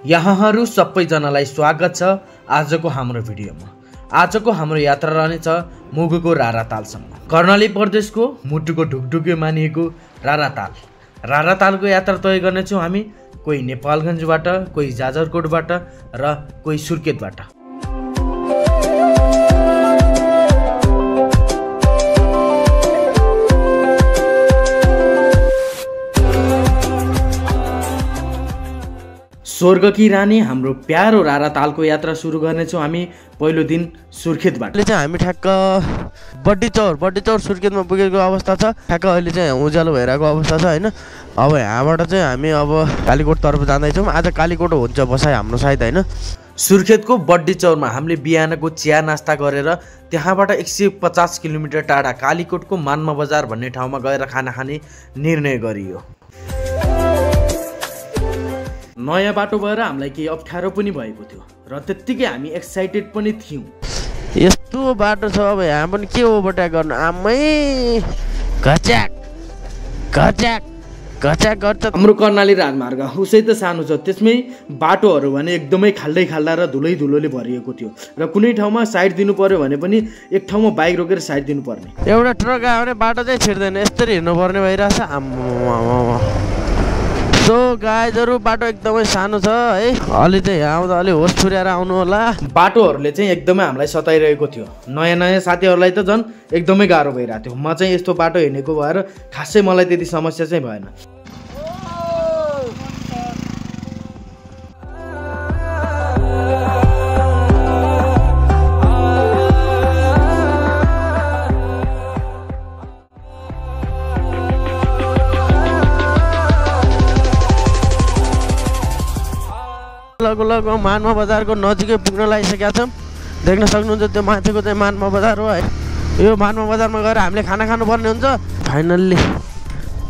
यहाँहरू सबैजनालाई स्वागत छ आजको हाम्रो भिडियोमा। आजको हाम्रो यात्रा रहनेछ मुगुको रारातालसम्म। कर्णाली प्रदेशको मुटुको ढुकढुके मानिएको राराताल। रारातालको यात्रा तय गर्नेछौँ हामी। कोही नेपालगञ्जबाट, कोही जाजरकोटबाट र कोही सुर्खेतबाट। स्वर्गकी रानी हाम्रो प्यारो रारातालको यात्रा सुरु गर्नेछौँ हामी। पहिलो दिन सुर्खेतबाट। अहिले चाहिँ हामी ठ्याक्क बड्डीचौर सुर्खेतमा पुगेको अवस्था छ। ठ्याक्क अहिले चाहिँ उज्यालो भइरहेको अवस्था छ होइन। अब यहाँबाट चाहिँ हामी अब कालीकोटतर्फ जाँदैछौँ। आज कालीकोट हुन्छ बसाइ हाम्रो सायद होइन। सुर्खेतको बड्डीचौरमा हामीले बिहानको चिया नास्ता गरेर त्यहाँबाट 150 किलोमिटर टाढा कालीकोटको मानमा बजार भन्ने ठाउँमा गएर खाना खाने निर्णय गरियो। नयाँ बाटो भएर हामीलाई केही अप्ठ्यारो पनि भएको थियो र त्यत्तिकै हामी एक्साइटेड पनि थियौँ। यस्तो बाटो छ अब यहाँ पनि के ओभरटेक गर्नु, आमै घच्याक गर्छ। हाम्रो कर्णाली राजमार्ग उसै त सानो छ, त्यसमै बाटोहरू भने एकदमै खाल्डा र धुलोले भरिएको थियो र कुनै ठाउँमा साइड दिनु पर्यो भने पनि एक ठाउँमा बाइक रोकेर साइड दिनु पर्ने। एउटा ट्रक आयो भने बाटो चाहिँ छिर्दैन, यस्तरी हिँड्नु पर्ने भइरहेछ। सो गाइजहरू बाटो एकदमै सानो छ है। अलि चाहिँ यहाँ आउँदा अलि होस पुर्याएर आउनु होला। बाटोहरूले चाहिँ एकदमै हामीलाई सताइरहेको थियो। नयाँ साथीहरूलाई त झन् एकदमै गाह्रो भइरहेको थियो। म चाहिँ यस्तो बाटो हिँडेको भएर खासै मलाई त्यति समस्या चाहिँ भएन। लग मानमा बजारको नजिकै पुग्न लागिसकेका छौँ। देख्न सक्नुहुन्छ त्यो माथिको चाहिँ मानमा बजार हो है। यो मानमा बजारमा गएर हामीले खाना खानुपर्ने हुन्छ। फाइनल्ली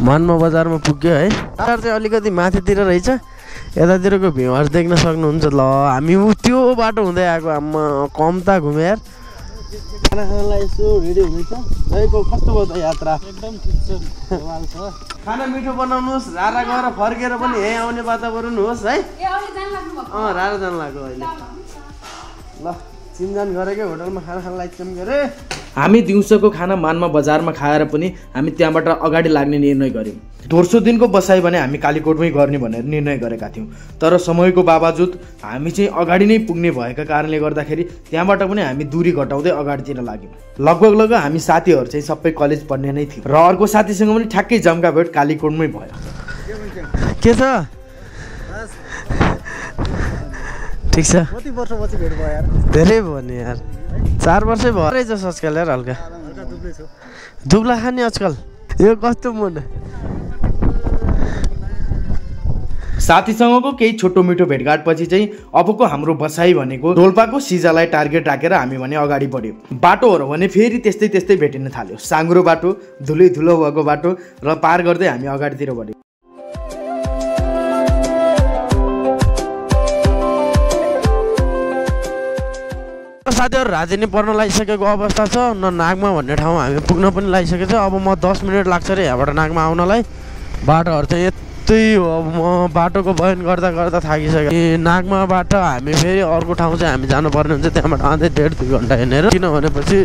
मानमा बजारमा पुग्यो है। बजार चाहिँ अलिकति माथितिर रहेछ। यतातिरको भ्यूहरू देख्न सक्नुहुन्छ। ल हामी त्यो बाटो हुँदै आएको। आम्मा कम्ता घुमे यार। खाना खानलाई यसो रेडी हुँदैछ। कस्तो भयो त यात्रा? एकदम ठिक छ। खाना मिठो बनाउनुहोस्। रारा गएर फर्केर पनि यहीँ आउने वातावरण होस् है। रारा जानु लाग्यो अहिले। ल चिनजान गरेकै होटलमा खाना खान लाइक के अरे। हामी दिउँसोको खाना मानमा बजारमा खाएर पनि हामी त्यहाँबाट अगाडि लाग्ने निर्णय गऱ्यौँ। दोस्रो दिनको बसाइ भने हामी कालीकोटमै गर्ने भनेर निर्णय गरेका थियौँ। तर समयको बावजुद हामी चाहिँ अगाडि नै पुग्ने भएका कारणले गर्दाखेरि त्यहाँबाट पनि हामी दूरी घटाउँदै अगाडितिर लाग्यौँ। लगभग हामी साथीहरू चाहिँ सबै कलेज पढ्ने नै थियो र अर्को साथीसँग पनि ठ्याक्कै जम्का भेट कालीकोटमै भयो। के छ? ठिक छ। कति वर्षपछि भेट भयो यार? धेरै भयो नि यार, 4 वर्षै भयो रहेछ आजकल यार। हल्का दुब्ला खाने आजकल। यो कस्तो मुड। साथीसँगको केही छोटो मिठो भेटघाटपछि चाहिँ अबको हाम्रो बसाइ भनेको डोल्पाको सिजालाई टार्गेट राखेर हामी भने अगाडि बढ्यौँ। बाटोहरू भने फेरि त्यस्तै भेटिन थाल्यो। साँघुरो बाटो, धुलो भएको बाटो र पार गर्दै हामी अगाडितिर बढ्यौँ। साथीहरू राजधानी पर्न लागिसकेको अवस्था छ। नागमा भन्ने ठाउँमा हामी पुग्न पनि लागिसकेको छ। अब म 10 मिनट लाग्छ अरे यहाँबाट नागमा आउनलाई। बाटोहरू चाहिँ यस्तै हो। अब म बाटोको बयान गर्दा थाकिसकेँ। नागमाबाट हामी फेरि अर्को ठाउँ चाहिँ हामी जानुपर्ने हुन्छ। त्यहाँबाट अझै 1.5-2 घन्टा हिँडेर, किनभनेपछि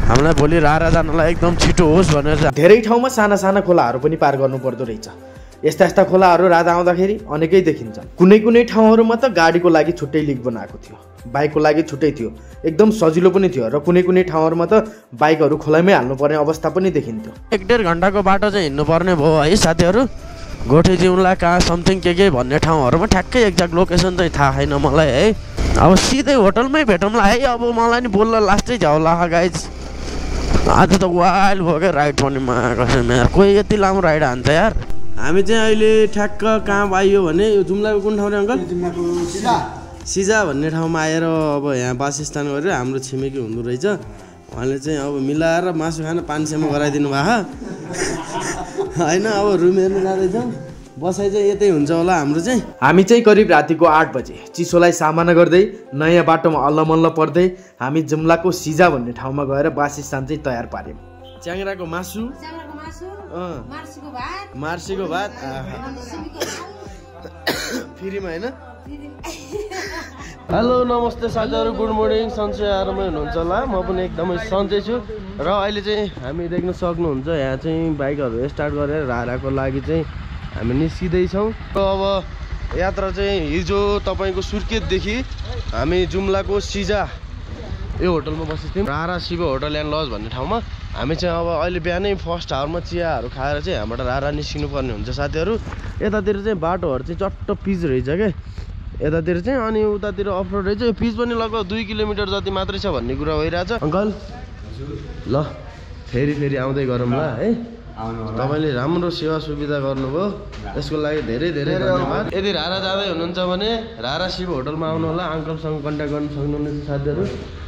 हामीलाई भोलि रारा जानलाई एकदम छिटो होस् भनेर। धेरै ठाउँमा साना खोलाहरू पनि पार गर्नु पर्दो रहेछ। यस्ता खोलाहरू रात आउँदाखेरि अनेकै देखिन्छ। कुनै ठाउँहरूमा त गाडीको लागि छुट्टै लिक बनाएको थियो, बाइकको लागि छुट्टै थियो। एकदम सजिलो पनि थियो र कुनै ठाउँहरूमा त बाइकहरू खोलामै हाल्नुपर्ने अवस्था पनि देखिन्थ्यो। 1.5 घन्टाको बाटो चाहिँ हिँड्नुपर्ने भयो है साथीहरू। गोठे जिउला कहाँ समथिङ के भन्ने ठाउँहरूमा ठ्याक्कै एक्ज्याक्ट लोकेसन चाहिँ थाहा छैन मलाई है। अब सिधै होटलमै भेटौँला है। अब मलाई नि बोल्न लास्टै झ्याउला गाइज। आज त वाइल्ड भयो क्या राइड पनि कसम यार। कोही यति लामो राइड हान्छ यार। हामी चाहिँ अहिले ठ्याक्क कहाँ आइयो भने यो जुम्लाको कुन ठाउँ रे अङ्कल? सिजा भन्ने ठाउँमा आएर अब यहाँ वासस्थान गरेर हाम्रो छिमेकी हुँदो रहेछ। उहाँले चाहिँ अब मिलाएर मासु खान 500 मा गराइदिनु भएको होइन। अब रुम हेर्नु जाँदैछौँ। बसाइ चाहिँ यतै हुन्छ होला हाम्रो चाहिँ। हामी चाहिँ करिब रातिको 8 बजे चिसोलाई सामना गर्दै नयाँ बाटोमा अल्लमल्ल पर्दै हामी जुम्लाको सिजा भन्ने ठाउँमा गएर वासस्थान चाहिँ तयार पार्यौँ। च्याङ्ग्राको मासु, मार्सीको भात फ्रीमा होइन। हेलो नमस्ते साथीहरू, गुड मर्निङ। सन्चै आरामै हुनुहुन्छ होला। म पनि एकदमै सन्चै छु र अहिले चाहिँ हामी देख्न सक्नुहुन्छ यहाँ चाहिँ बाइकहरू स्टार्ट गरेर राराको लागि चाहिँ हामी निस्किँदैछौँ। अब यात्रा चाहिँ हिजो तपाईँको सुर्खेतदेखि हामी जुम्लाको सिजा यो होटलमा बसेको थियौँ, रारा शिव होटल एन्ड लज भन्ने ठाउँमा। हामी चाहिँ अब अहिले बिहानै फर्स्ट आवरमा चियाहरू खाएर चाहिँ हामीबाट रारा निस्किनु पर्ने हुन्छ साथीहरू। यतातिर चाहिँ बाटोहरू चाहिँ चट्ट पिच रहेछ क्या यतातिर चाहिँ, अनि उतातिर अफरोड रहेछ। यो पिच पनि लगभग 2 किलोमिटर जति मात्रै छ भन्ने कुरा भइरहेछ। अङ्कल ल फेरि आउँदै गरौँ ल है। तपाईँले राम्रो सेवा सुविधा गर्नुभयो, त्यसको लागि धेरै धेरै धन्यवाद। यदि रारा जाँदै हुनुहुन्छ भने रारा शिव होटलमा आउनु होला, अङ्कलसँग कन्ट्याक्ट गर्न सक्नुहुनेछ साथीहरू।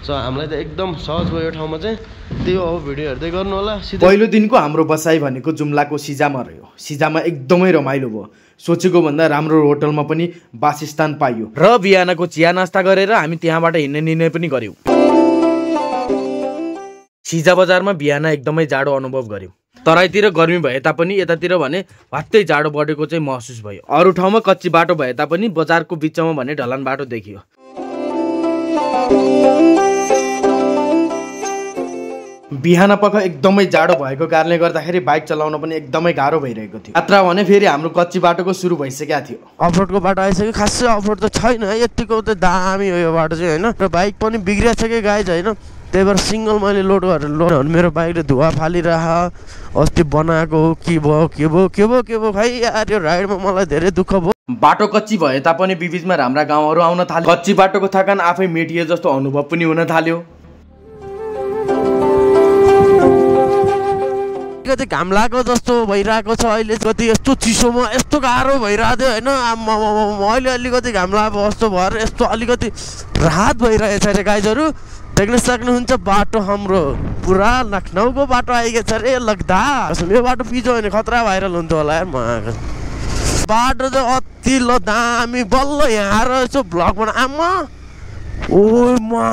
सो हामीलाई त एकदम सहज भयो यो ठाउँमा चाहिँ। त्यही हो, भिडियो हेर्दै गर्नु होला। पहिलो दिनको हाम्रो बसाइ भनेको जुम्लाको सिजामा रह्यो। सिजामा एकदमै रमाइलो भयो, सोचेको भन्दा राम्रो होटलमा पनि वासस्थान पाइयो र बिहानको चिया नास्ता गरेर हामी त्यहाँबाट हिँड्ने निर्णय पनि गर्यौँ। सिजा बजारमा बिहान एकदमै जाडो अनुभव गर्यौँ। तराईतिर गर्मी भए तापनि यतातिर भने भत्तै जाडो बढेको चाहिँ महसुस भयो। अरू ठाउँमा कच्ची बाटो भए तापनि बजारको बिचमा भने ढलान बाटो देखियो। बिहान पख एकदमै जाडो भएको कारणले गर्दाखेरि बाइक चलाउन पनि एकदमै गाह्रो भइरहेको थियो। यात्रा भने फेरि हाम्रो कच्ची बाटोको सुरु भइसकेको थियो। अफरोडको बाटो आइसक्यो। खासै अफरोड त छैन, यतिको त दामी हो यो बाटो चाहिँ होइन। र बाइक पनि बिग्रिएको छ कि गाइज होइन, त्यही भएर सिङ्गल मैले लोड गरेर मेरो बाइकले धुवा फालिरह। अस्ति बनाएको हो के भयो खै यार, यो राइडमा मलाई धेरै दुःख भयो। बाटो कच्ची भए तापनि बिचमा राम्रा गाउँहरू आउन थाल्यो। कच्ची बाटोको थकान आफै मेटिए जस्तो अनुभव पनि हुन थाल्यो। कति घाम लागेको जस्तो भइरहेको छ अहिले, कति यस्तो चिसोमा यस्तो गाह्रो भइरहेको थियो होइन। अहिले अलिकति घाम लागेको जस्तो भएर यस्तो अलिकति राहत भइरहेछ अरे गाइजहरू। देख्न सक्नुहुन्छ बाटो हाम्रो पुरा लखनऊको बाटो आइगयो अरे लाग्दा। यो बाटो पिजो होइन खतरा भाइरल हुन्छ होला यार। बाटो चाहिँ अति ल दामी, बल्ल यहाँ रहेछ ब्लग बना आमा। ओ मा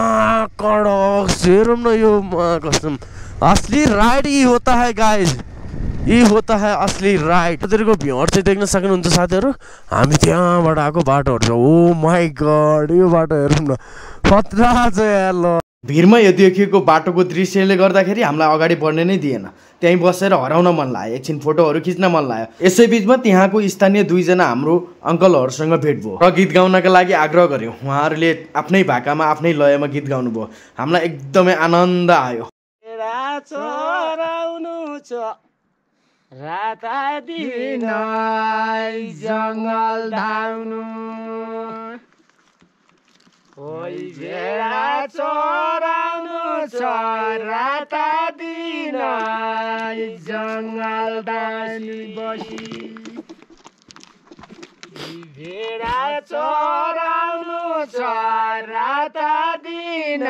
कडक हेरौँ न यो कसम असली राइड ही होता है गाइज, यही होता है असली राइड। तेरेको भ्यूहरु चाहिँ देख्न सक्नुहुन्छ साथीहरू, हामी त्यहाँबाट आएको बाटोहरू छ। ओ माई गड, यो बाटो हेरौँ न खतरा छ यार। ल भिरमा यो देखिएको बाटोको दृश्यले गर्दाखेरि हामीलाई अगाडि बढ्ने नै दिएन। त्यहीँ बसेर हराउन मन लाग्यो, एकछिन फोटोहरू खिच्न मन लाग्यो। यसै बिचमा त्यहाँको स्थानीय 2 जना हाम्रो अङ्कलहरूसँग भेट भयो र गीत गाउनका लागि आग्रह गर्यौँ। उहाँहरूले आफ्नै भाकामा आफ्नै लयमा गीत गाउनुभयो। हामीलाई एकदमै आनन्द आयो। राता दिन जङ्गल धाउनु, ओइ भेडा चराउनु छ, राता दिन जङ्गल धाउनु बसी। भेडा चराउनु छ, राता दिन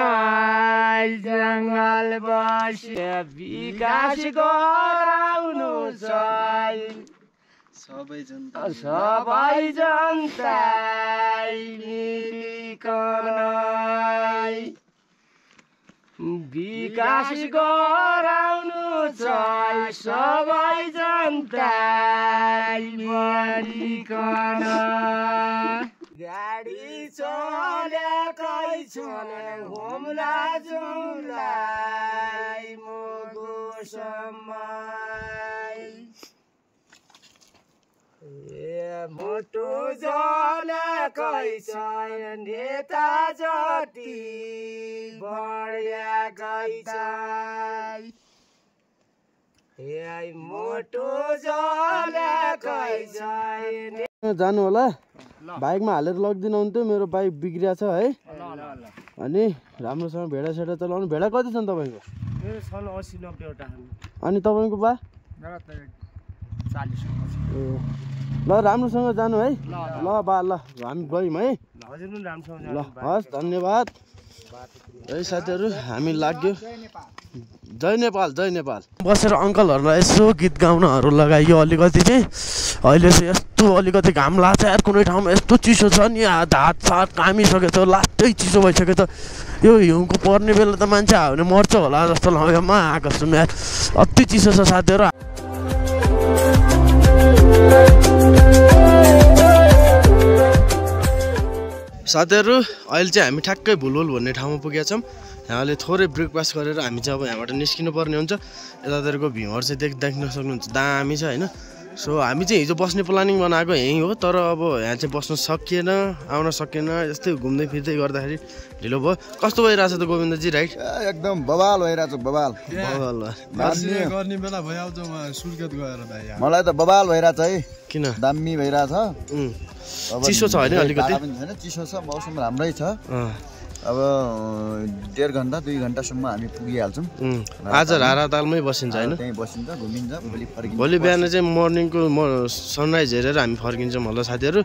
जङ्गल बसी। विकास गराउनु छ सबै जनता विकास गराउनु छ सबै जनता मिलिकन। गाडी चलेकै छन् घुम्ला जुम्लाई मुगुसम्म। मोटो जलेकै छन् नेता जति बढियाकै छ। मोटो जलेकै छन्। जानु होला, बाइकमा हालेर लगिदिनु हुन्थ्यो, मेरो बाइक बिग्रिया छ है। अनि राम्रोसँग भेडा सेडा चलाउनु। भेडा कति छन् तपाईँको? 80-90 वटा। अनि तपाईँको बा? 40। ल राम्रोसँग जानु है। ल बा, ल हामी गयौँ है। ल हस्, धन्यवाद है साथीहरू। हामी लाग्यो। जय नेपाल, जय नेपाल। बसेर अङ्कलहरूलाई यसो गीत गाउनहरू लगाइयो अलिकति चाहिँ। अहिले चाहिँ यस्तो अलिकति घाम लाग्छ यार, कुनै ठाउँमा यस्तो चिसो छ नि, हात सात कामिसकेको छ, लास्टै चिसो भइसक्यो त। यो हिउँको पर्ने बेला त मान्छे आयो भने मर्छ होला जस्तो लाग्यो मा आएको छु यार, अति चिसो छ साथीहरू। साथीहरु अहिले चाहिँ हामी ठ्याक्कै भुलभुल भन्ने ठाउँमा पुगेका छौँ। यहाँले थोरै ब्रेकफास्ट गरेर हामी चाहिँ अब यहाँबाट निस्किनु पर्ने हुन्छ। यतातिरको भ्यूहरु चाहिँ देख्न सक्नुहुन्छ दामी छ हैन। सो हामी चाहिँ हिजो बस्ने प्लानिङ बनाएको यही हो, तर अब यहाँ चाहिँ बस्न सकिएन, आउन सकिएन। यस्तै घुम्दै फिर्दै गर्दाखेरि ढिलो भयो। कस्तो भइरहेछ त गोविन्दजी राइट? एकदम बवाल भइरहेछ बवाल। गर्ने बेला भइहाल्छ सुर्खेत गएर भाइ। मलाई त बवाल भइरहेछ है। किन? दामी भइरहेछ। चिसो छ हैन अलिकति? छैन, चिसो छ, मौसम राम्रै छ। अब 1.5 घण्टा 2 घण्टासम्म हामी पुगिहाल्छौँ। आज रारातालमै बसिन्छ हैन? त्यही बसिन्छ, घुमिन्छ, भोलि फर्किन्छ। भोलि बिहान चाहिँ मर्निङको सनराइज हेरेर हामी फर्किन्छौँ होला साथीहरु।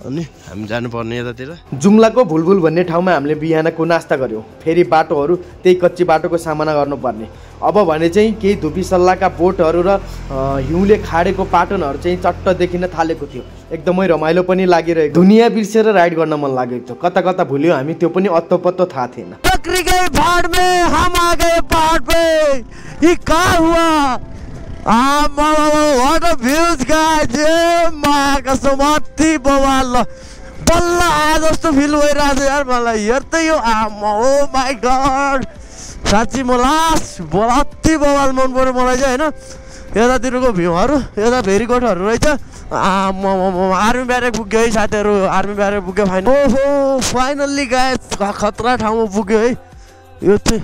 अनि हामी जानुपर्ने यतातिर जुम्लाको भुलभुल भन्ने ठाउँमा हामीले बिहानको नास्ता गर्यौँ। फेरि बाटोहरू त्यही कच्ची बाटोको सामना गर्नुपर्ने। अब भने चाहिँ केही धुपी सल्लाहका बोटहरू र हिउँले खाडेको पाटनहरू चाहिँ चट्ट देखिन थालेको थियो। एकदमै रमाइलो पनि लागिरहेको। दुनियाँ बिर्सेर राइड गर्न मन लागेको थियो। कता कता भुल्यो हामी, त्यो पनि अत्तो थाहा थिएन। What a views guys! Magasomati bawal. Balla आए जस्तो फिल भइरहेछ यार मलाई। हेर्दै यो oh my god! साच्चै मलाई अति बवाल मन पर्यो मलाई चाहिँ हैन। यतातिरको भ्यूहरु, यता भेरीकोटहरु रहेछ। आर्मी ब्यारेक पुग्यो है साथीहरु, आर्मी ब्यारेक पुग्यो फाइनल। ओहो फाइनल्ली गाइस खतरा ठाउँमा पुग्यो है। यो चाहिँ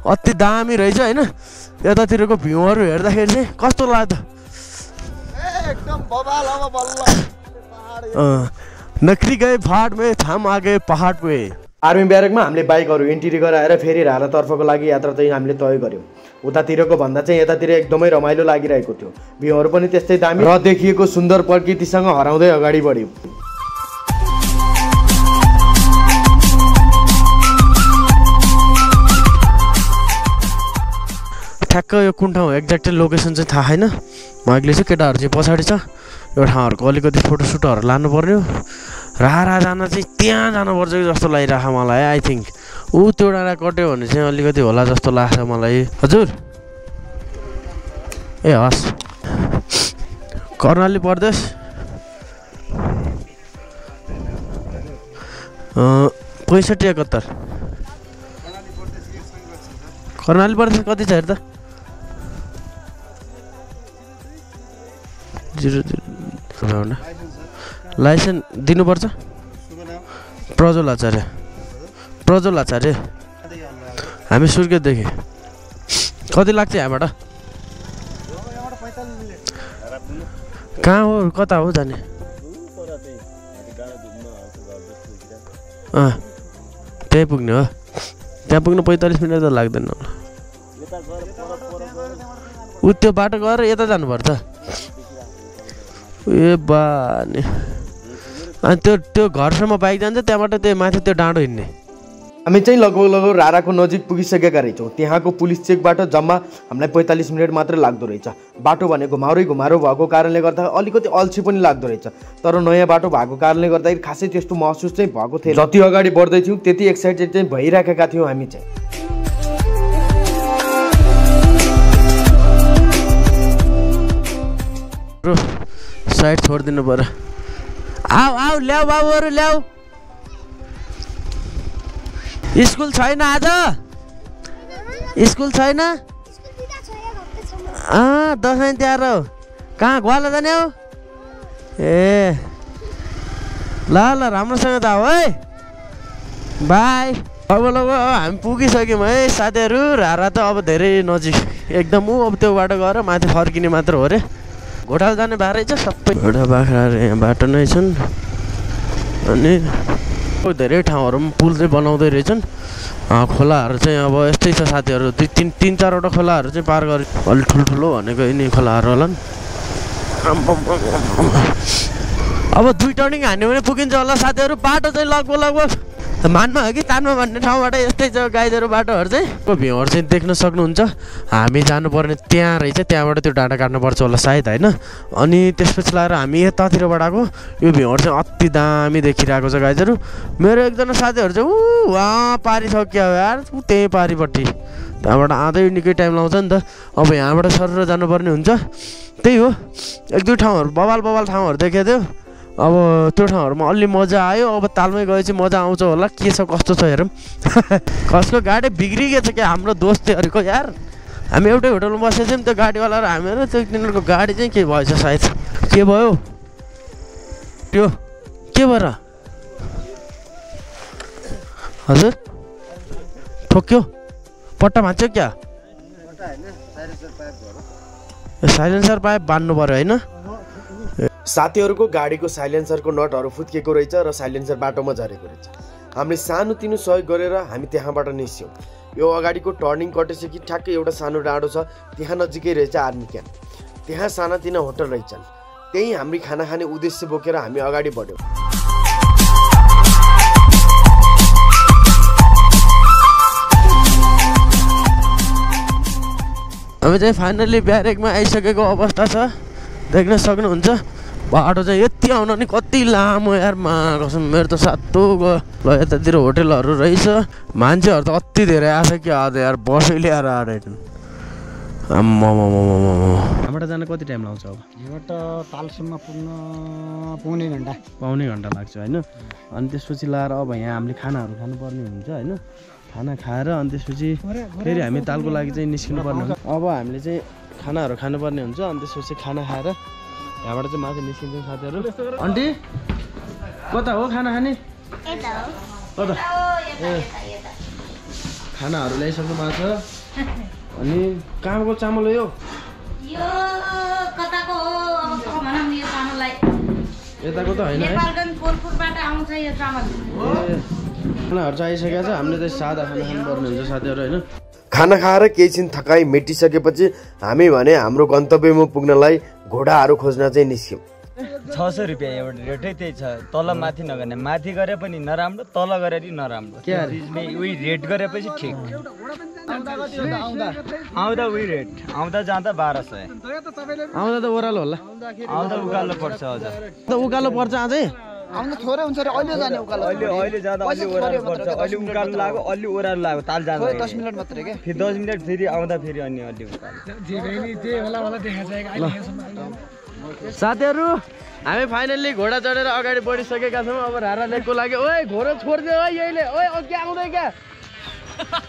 अति दामी रहेछ हैन। यतातिरको भ्यूहरु हेर्दाखेरि चाहिँ कस्तो लाग्यो? एकदम बवाल। अब बल्ल नखरी गए फाट में थाम आ गए पहाड़ पे। आर्मी ब्यारेकमा हामीले बाइकहरू एन्ट्री गराएर फेरि रारातर्फको लागि यात्रा चाहिँ हामीले तय गर्यौँ। उतातिरको भन्दा चाहिँ यतातिर एकदमै रमाइलो लागिरहेको थियो। भ्यूहरु पनि त्यस्तै दामी र देखिएको सुन्दर प्रकृतिसँग हराउँदै अगाडि बढ्यौँ। ठ्याक्क यो कुन ठाउँ एक्ज्याक्ट लोकेसन चाहिँ थाहा छैन। माइकले चाहिँ केटाहरू चाहिँ पछाडि छ। यो ठाउँहरूको अलिकति फोटोसुटहरू लानुपर्ने हो। रारा जान चाहिँ त्यहाँ जानुपर्छ कि जस्तो लागिरहेको मलाई। आई थिङ्क त्यो डाँडा कट्यो भने चाहिँ अलिकति होला जस्तो लाग्छ मलाई। हजुर ए हस्। कर्णाली प्रदेश 65-71। कर्णाली प्रदेश कति छ हेर त? 00 लाइसेन्स दिनुपर्छ। प्रज्वल आचार्य हामी सुर्खेतदेखि। कति लाग्छ यहाँबाट? कहाँ हो, कता हो जाने? त्यहीँ पुग्ने हो। त्यहाँ पुग्नु 45 मिनट त लाग्दैन होला। त्यो बाटो गएर यता जानुपर्छ। ए बानी। अनि त्यो घरसम्म बाइक जान्छ, त्यहाँबाट त्यो माथि त्यो डाँडो हिँड्ने। हामी चाहिँ लगभग राराको नजिक पुगिसकेका रहेछौँ। त्यहाँको पुलिस चेकबाट जम्मा हामीलाई 45 मिनट मात्रै लाग्दो रहेछ। बाटो भने घुमाउरो भएको कारणले गर्दा अलिकति अल्छी पनि लाग्दो रहेछ। तर नयाँ बाटो भएको कारणले गर्दाखेरि खासै त्यस्तो महसुस चाहिँ भएको थिएन। जति अगाडि बढ्दै थियौँ त्यति एक्साइटेड चाहिँ भइराखेका थियौँ हामी चाहिँ। साइड छोडिदिनु पर्यो। आऊ ल्याऊ बाबुहरू ल्याऊ। स्कुल छैन आज? स्कुल छैन? दसैँ तिहार हो। कहाँ ग्वाला जाने हो? ए ल राम्रोसँग जाऊ है। बाई। अब हामी पुगिसक्यौँ है साथीहरू। रारा त अब धेरै नजिक एकदम। अब त्यो बाटो गएर माथि फर्किने मात्र हो रे। घोटाल जाने बाटो छ सबै। घोडा बाख्राहरू यहाँ बाटो नै छन्। अनि धेरै ठाउँहरूमा पुल चाहिँ बनाउँदै रहेछन्। खोलाहरू चाहिँ अब यस्तै छ साथीहरू। 3-4वटा खोलाहरू चाहिँ पार गरे। अलि ठुल्ठुलो भनेको यिनी खोलाहरू होला नि। अब 2 टर्निङ हान्यो भने पुगिन्छ होला साथीहरू। बाटो चाहिँ लगभग मानमा हो कि तानमा भन्ने ठाउँबाट यस्तै छ गाइजहरू बाटोहरू चाहिँ। भ्यूहरू चाहिँ देख्न सक्नुहुन्छ। हामी जानुपर्ने त्यहाँ रहेछ। त्यहाँबाट त्यो डाँडा काट्नुपर्छ होला सायद होइन। अनि त्यसपछि लगाएर हामी यतातिरबाट आएको। यो भ्यूहरू चाहिँ अति दामी देखिरहेको छ गाइजहरू। मेरो एकजना साथीहरू चाहिँ वहाँ पारि सक्यो यार, त्यही पारिपट्टि। त्यहाँबाट आँदै निकै टाइम लाउँछ नि त। अब यहाँबाट सरेर जानुपर्ने हुन्छ। त्यही हो 1-2 ठाउँहरू बवाल ठाउँहरू देखेको थियो। अब त्यो ठाउँहरूमा अलि मजा आयो। अब तालमै गएपछि मजा आउँछ होला। के छ कस्तो छ हेरौँ। कसको गाडी बिग्रिएको छ क्या हाम्रो दोस्तीहरूको यार। हामी एउटै होटलमा बसेको थियौँ, त्यो गाडीवाला र हामीहरू त्यो तिनीहरूको गाडी चाहिँ के भएछ सायद। के भयो त्यो के भएर हजुर ठोक्यो पट्टा भाँच्यो क्या? साइलेन्सर पाइप बान्नु पर्यो होइन? साथीहरूको गाडीको साइलेन्सरको नटहरू फुत्केको रहेछ र साइलेन्सर बाटोमा झरेको रहेछ। हामीले सानोतिनो सहयोग गरेर हामी त्यहाँबाट निस्क्यौँ। यो अगाडिको टर्निङ कटेपछि ठ्याक्कै एउटा सानो डाँडो छ, त्यहाँ नजिकै रहेछ आर्मी क्याम्प। त्यहाँ सानातिना होटल रहेछन्। त्यही हामी खाना खाने उद्देश्य बोकेर हामी अगाडि बढ्यौँ। हामी चाहिँ फाइनल्ली ब्यारेकमा आइसकेको अवस्था छ, देख्न सक्नुहुन्छ। बाटो चाहिँ यति आउन नि कति लामो यार, कसम मेरो त सातो गयो। ल यतातिर होटेलहरू रहेछ, मान्छेहरू त कति धेरै आएको छ कि आज यार, बसै ल्याएर आएर यहाँबाट जान कति टाइम लाग्छ? अब यहाँबाट तालसम्म पुग्न पाउने घन्टा लाग्छ होइन। अनि त्यसपछि लाएर अब यहाँ हामीले खानाहरू खानुपर्ने हुन्छ होइन। खाना खाएर अनि त्यसपछि फेरि हामी तालको लागि चाहिँ निस्किनु पर्ने हुन्छ। अब हामीले चाहिँ खानाहरू खानुपर्ने हुन्छ। अनि त्यसपछि खाना खाएर यहाँबाट चाहिँ माथि निस्किन्छौँ साथीहरू। आन्टी कता हो खाना खाने? कता ए खानाहरू ल्याइसक्नु भएको छ। अनि कहाँको चामल हो यो? कताको हो अब भनौँ यो चामललाई? यताको त होइन है, नेपालगञ्ज आउँछ यो चामल। खानाहरू चाहिँ आइसकेको छ। हामीले चाहिँ सादा खाना खानुपर्ने हुन्छ साथीहरू होइन। खाना खाएर केही छिन थकाइ मेटिसकेपछि हामी भने हाम्रो गन्तव्यमा पुग्नलाई घोडाहरू खोज्न चाहिँ निस्क्यौँ। 600 रुपियाँ एउटा रेटै त्यही छ। तल माथि नगर्ने, माथि गरे पनि नराम्रो, तल गरे पनि नराम्रो। उही रेट गरेपछि ठिक। आउँदा उही रेट, आउँदा जाँदा 1200। आउँदा त ओह्रालो होला, आउँदा उकालो पर्छ। हजुर त उकालो पर्छ अझै। आउनु थोरै हुन्छ रे, अहिले जाने उकालो। अहिले जाँदा अलि ओह्रालो पर्छ, अलि उकालो लाग्यो, अलि ओह्रालो लाग्यो। ताल जाँदा 10 मिनट मात्रै के, फेरि 10 मिनट फेरि आउँदा फेरि अनि अलि उकालो। साथीहरू हामी फाइनल्ली घोडा चढेर अगाडि बढिसकेका छौँ। अब रारा लेकको लागि ओए घोडा छोडिदियो है यहीले। ओए क्या आउँदै क्या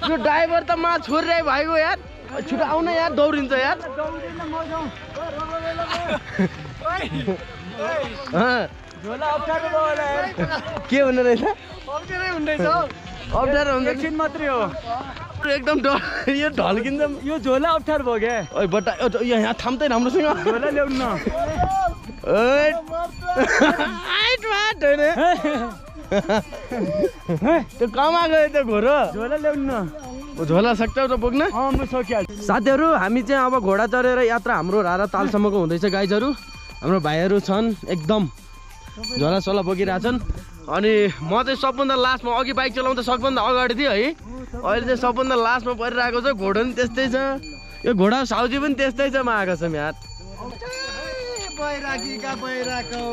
यो ड्राइभर त मा छोडिरहे भएको यार, छिटो आउन यार, दौडिन्छ यार। के हुने रहेछ? अप्ठ्यारो हुन्छ, एकछिन मात्रै हो एकदम यो ढल्किन्छ। यो झोला अप्ठ्यारो भयो क्या। ओइ बट्टा यहाँ थाम्दैन राम्रोसँग। झोला ल्याउनु न। त्यो कमा गयो त्यो घोरो। झोला ल्याउनु न। झोला सक्छौ त बोक्न? म सकिहाल्छु। साथीहरू हामी चाहिँ अब घोडा चढेर यात्रा हाम्रो रारा तालसम्मको हुँदैछ गाइजहरू। हाम्रो भाइहरू छन् एकदम झोला सोला बोकिरहेछन्। अनि म चाहिँ सबभन्दा लास्टमा, अघि बाइक चलाउँदा सबभन्दा अगाडि थिएँ है, अहिले चाहिँ सबभन्दा लास्टमा परिरहेको छ। घोडा पनि त्यस्तै छ, यो घोडा साउजी पनि त्यस्तै छ। म आएको छौँ यार। बैरागीका बैराको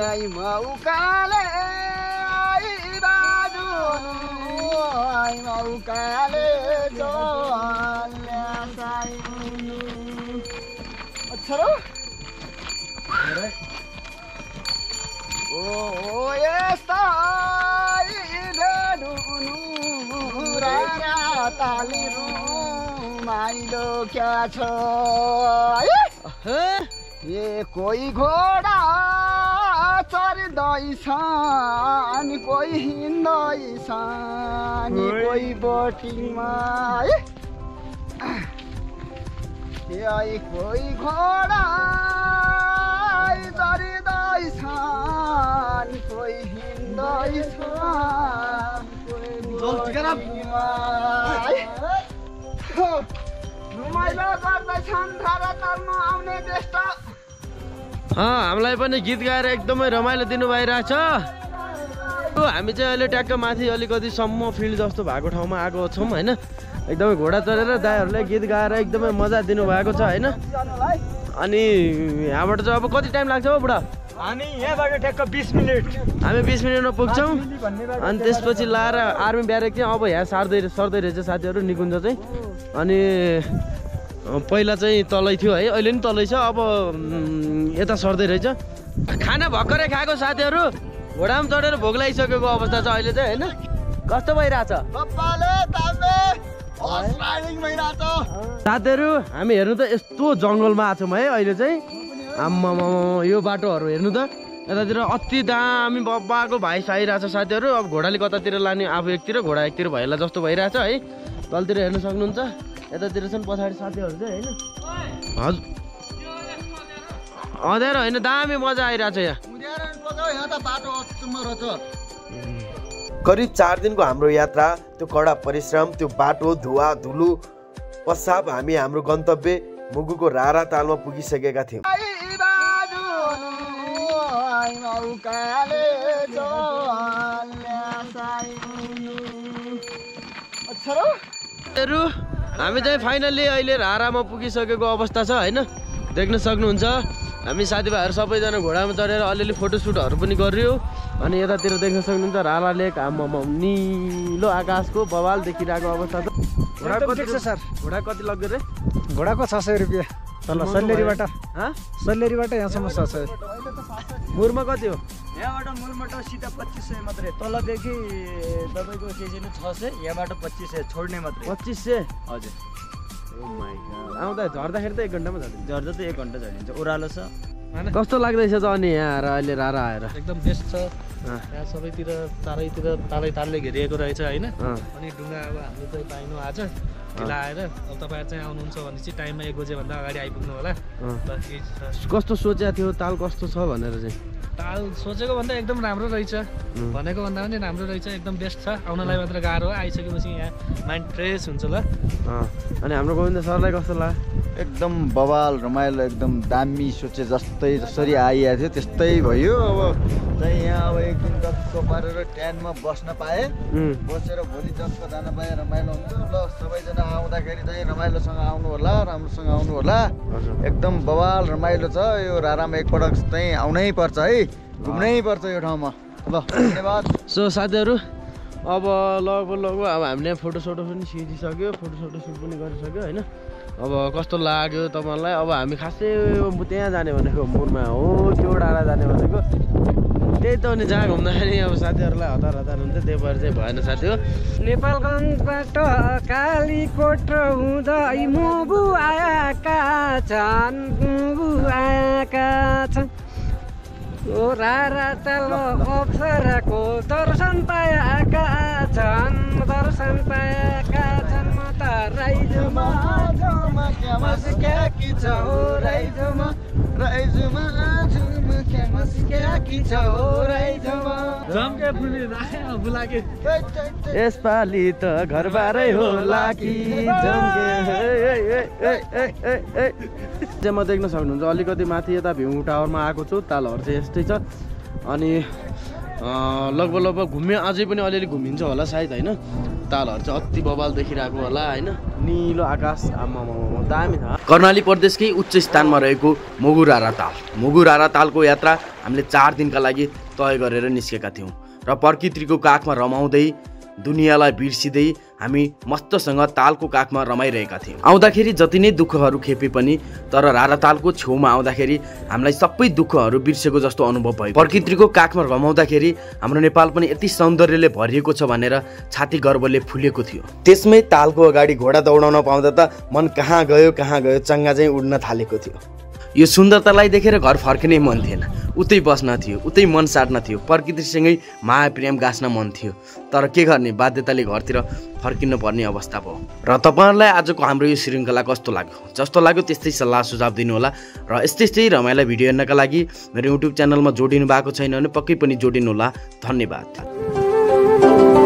आई मौकाले आई बाजु आई मौकाले जोल्या साइनु अच्छा ओ यस्ता इधुनु रारा तालिरु माइलो क्या छ ये कोही घोडा चढ्दैछ अनि कोही हिँड्दैछ अनि कोही बोटिङमा कोही घोडा चढ्दैछ अनि कोही हिँड्दैछ रमाइलो गर्दैछन् धारा तर्नु आउने ज्येष्ठ। हामीलाई पनि गीत गाएर एकदमै रमाइलो दिनु भइरहेछ। हामी चाहिँ अहिले ट्याक्क माथि अलिकतिसम्म फिल्ड जस्तो भएको ठाउँमा आएको छौँ होइन। एकदमै घोडा चढेर दाइहरूले गीत गाएर एकदमै मजा दिनुभएको छ होइन। अनि यहाँबाट चाहिँ अब कति टाइम लाग्छ हो बुढा? हामी यहाँबाट ठ्याक्क 20 मिनट। हामी 20 मिनटमा पुग्छौँ। अनि त्यसपछि लाएर आर्मी ब्यारेक चाहिँ अब यहाँ सर्दै रहेछ साथीहरू, निकुञ्ज चाहिँ। अनि पहिला चाहिँ तलै थियो है, अहिले पनि तलै छ। अब यता सर्दै रहेछ। खाना भर्खरै खाएको साथीहरू घोडामा चढेर भोक लागिसकेको अवस्था छ अहिले चाहिँ होइन कस्तो भइरहेछ साथीहरू हामी हेर्नु त यस्तो जङ्गलमा आएको छौँ है अहिले चाहिँ आम्मामा यो बाटोहरू हेर्नु त यतातिर अति दामी बब्बाको भाइस आइरहेछ साथीहरू अब घोडाले कतातिर लाने आफू एकतिर घोडा एकतिर भएला जस्तो भइरहेछ है तलतिर हेर्नु सक्नुहुन्छ यतातिर छन् पछाडि साथीहरू चाहिँ होइन हजुर अँध्यारो होइन दामी मजा आइरहेछ यहाँ करिब 4 दिनको हाम्रो यात्रा त्यो कडा परिश्रम त्यो बाटो धुवा धुलो पश्चात हामी हाम्रो गन्तव्य मुगुको रारा तालमा पुगिसकेका थियौँ। हामी चाहिँ फाइनल्ली अहिले रारामा पुगिसकेको अवस्था छ होइन देख्न सक्नुहुन्छ हामी साथीभाइहरू सबैजना घोडामा चढेर अलिअलि फोटोसुटहरू पनि गरियो अनि यतातिर देख्न सक्नुहुन्छ राला लेक आम्मामा निलो आकाशको बवाल देखिरहेको अवस्था छ। घोडा कति छ सर? घोडा कति लाग्यो रे? घोडाको 600 रुपियाँ तल सल्लेरीबाट यहाँसम्म 600। मुरमा कति हो? यहाँबाट मुरबाट सिधा 2500 मात्रै तलदेखि तपाईँको केजिनु 600 यहाँबाट 2500 छोड्ने मात्रै 2500 हजुर। आउँदा झर्दाखेरि त 1 घन्टामा झर्दा त 1 घन्टा झरिन्छ ओह्रालो छ। कस्तो लाग्दैछ त अनि यहाँ अहिले रारा आएर? एकदम बेस्ट छ यहाँ सबैतिर चारैतिर तालै घेरिएको रहेछ होइन अनि ढुङ्गा अब हामीले चाहिँ पाइनु आज ढिला आएर अब तपाईँहरू चाहिँ आउनुहुन्छ भने चाहिँ टाइममा 1 बजेभन्दा अगाडि आइपुग्नु होला। कस्तो सोचेको थियो ताल कस्तो छ भनेर चाहिँ? ताल सोचेको भन्दा एकदम राम्रो रहेछ भनेको भन्दा पनि राम्रो रहेछ एकदम बेस्ट छ आउनलाई मात्र गाह्रो हो आइसकेपछि यहाँ माइन्ड फ्रेस हुन्छ ल। अनि हाम्रो गोविन्द सरलाई कस्तो लाग्यो? एकदम बवाल रमाइलो एकदम दामी सोचे जस्तै जसरी आइएको थियो त्यस्तै भयो। अब चाहिँ यहाँ अब एक दिन जस्तो पारेर ट्यानमा बस्न पाएँ बसेर भोलि जस्तो जान पाएँ रमाइलो हुन्छ ल। सबैजना आउँदाखेरि चाहिँ रमाइलोसँग आउनु होला राम्रोसँग आउनु होला एकदम बवाल रमाइलो छ यो रारामा एकपटक चाहिँ आउनै पर्छ है घुम्नै पर्छ यो ठाउँमा ल। धन्यवाद। सो साथीहरू अब लगभग अब हामीले फोटोसोटो पनि खिचिसक्यो फोटोसोटो पनि गरिसक्यो होइन अब कस्तो लाग्यो तपाईँलाई? अब हामी खासै त्यहाँ जाने भनेको मुरमा हो त्यो डाँडा जाने भनेको त्यही त अनि जहाँ घुम्दाखेरि अब साथीहरूलाई हतार हुन्छ त्यो भएर चाहिँ भएन साथी हो। नेपालगञ्जबाट कालीकोट हुँदै मुबु आएका छन् ओ रारा तल अप्सराको दर्शन पाएका छन् म त राइजमा यसपालि त घरबारै होला कि म देख्न सक्नुहुन्छ अलिकति माथि यता भ्यू टावरमा आएको छु तालहरू चाहिँ यस्तै छ अनि लगभग घुम्यो अझै पनि अलिअलि घुमिन्छ होला सायद होइन तालहरू चाहिँ अति बवाल देखिरहेको होला होइन निलो आकाश आम्मामा दामी छ। कर्णाली प्रदेशकै उच्च स्थानमा रहेको मुगु रारा तालको यात्रा हामीले 4 दिनका लागि तय गरेर निस्केका थियौँ र प्रकृतिको काखमा रमाउँदै दुनियाँलाई बिर्सिँदै हामी मस्तसँग तालको काखमा रमाइरहेका थियौँ। आउँदाखेरि जति नै दुःखहरू खेपे पनि तर रारा तालको छेउमा आउँदाखेरि हामीलाई सबै दुःखहरू बिर्सेको जस्तो अनुभव भयो। प्रकृतिको काखमा रमाउँदाखेरि हाम्रो नेपाल पनि यति सौन्दर्यले भरिएको छ भनेर छाती गर्वले फुलेको थियो। त्यसमै तालको अगाडि घोडा दौडाउन पाउँदा त मन कहाँ गयो चङ्गा चाहिँ उड्न थालेको थियो। यो सुन्दरतालाई देखेर घर फर्किनै मन थिएन उतै बस्न थियो उतै मन साट्न थियो प्रकृतिसँगै माया प्रेम गाँच्न मन थियो तर के गर्ने बाध्यताले घरतिर फर्किनु पर्ने अवस्था भयो। र तपाईँहरूलाई आजको हाम्रो यो श्रृङ्खला कस्तो लाग्यो जस्तो लाग्यो त्यस्तै सल्लाह सुझाव दिनुहोला र यस्तै रमाइला भिडियो हेर्नका लागि मेरो युट्युब च्यानलमा जोडिनु भएको छैन भने पक्कै पनि जोडिनु होला। धन्यवाद।